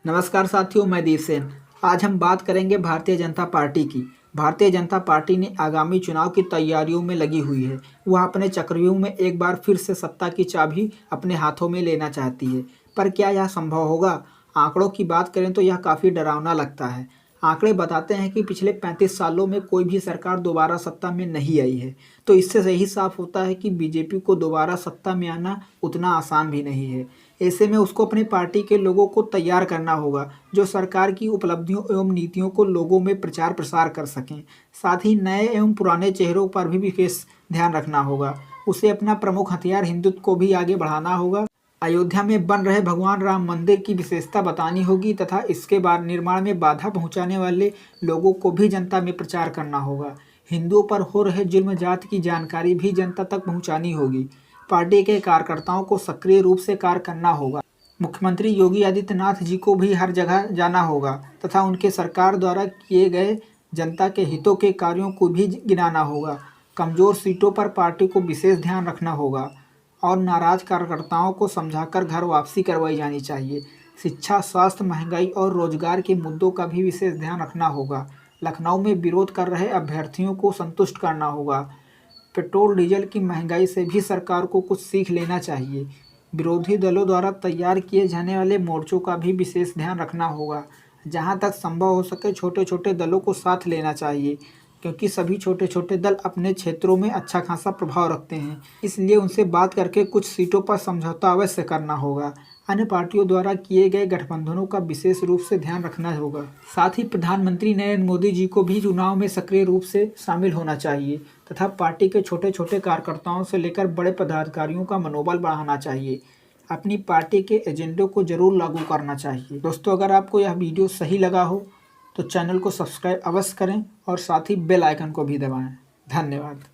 नमस्कार साथियों, मैं दीप सेन। आज हम बात करेंगे भारतीय जनता पार्टी की। भारतीय जनता पार्टी ने आगामी चुनाव की तैयारियों में लगी हुई है। वह अपने चक्रव्यूह में एक बार फिर से सत्ता की चाबी अपने हाथों में लेना चाहती है। पर क्या यह संभव होगा? आंकड़ों की बात करें तो यह काफ़ी डरावना लगता है। आंकड़े बताते हैं कि पिछले 35 सालों में कोई भी सरकार दोबारा सत्ता में नहीं आई है। तो इससे यही साफ होता है कि बीजेपी को दोबारा सत्ता में आना उतना आसान भी नहीं है। ऐसे में उसको अपनी पार्टी के लोगों को तैयार करना होगा, जो सरकार की उपलब्धियों एवं नीतियों को लोगों में प्रचार प्रसार कर सकें। साथ ही नए एवं पुराने चेहरों पर भी विशेष ध्यान रखना होगा। उसे अपना प्रमुख हथियार हिंदुत्व को भी आगे बढ़ाना होगा। अयोध्या में बन रहे भगवान राम मंदिर की विशेषता बतानी होगी तथा इसके बाद निर्माण में बाधा पहुंचाने वाले लोगों को भी जनता में प्रचार करना होगा। हिंदुओं पर हो रहे जुल्म जात की जानकारी भी जनता तक पहुंचानी होगी। पार्टी के कार्यकर्ताओं को सक्रिय रूप से कार्य करना होगा। मुख्यमंत्री योगी आदित्यनाथ जी को भी हर जगह जाना होगा तथा उनके सरकार द्वारा किए गए जनता के हितों के कार्यों को भी गिनाना होगा। कमजोर सीटों पर पार्टी को विशेष ध्यान रखना होगा और नाराज कार्यकर्ताओं को समझाकर घर वापसी करवाई जानी चाहिए। शिक्षा, स्वास्थ्य, महंगाई और रोजगार के मुद्दों का भी विशेष ध्यान रखना होगा। लखनऊ में विरोध कर रहे अभ्यर्थियों को संतुष्ट करना होगा। पेट्रोल डीजल की महंगाई से भी सरकार को कुछ सीख लेना चाहिए। विरोधी दलों द्वारा तैयार किए जाने वाले मोर्चों का भी विशेष ध्यान रखना होगा। जहां तक संभव हो सके छोटे छोटे दलों को साथ लेना चाहिए, क्योंकि सभी छोटे छोटे दल अपने क्षेत्रों में अच्छा खासा प्रभाव रखते हैं। इसलिए उनसे बात करके कुछ सीटों पर समझौता अवश्य करना होगा। अन्य पार्टियों द्वारा किए गए गठबंधनों का विशेष रूप से ध्यान रखना होगा। साथ ही प्रधानमंत्री नरेंद्र मोदी जी को भी चुनाव में सक्रिय रूप से शामिल होना चाहिए तथा पार्टी के छोटे छोटे कार्यकर्ताओं से लेकर बड़े पदाधिकारियों का मनोबल बढ़ाना चाहिए। अपनी पार्टी के एजेंडों को जरूर लागू करना चाहिए। दोस्तों, अगर आपको यह वीडियो सही लगा हो तो चैनल को सब्सक्राइब अवश्य करें और साथ ही बेल आइकन को भी दबाएं। धन्यवाद।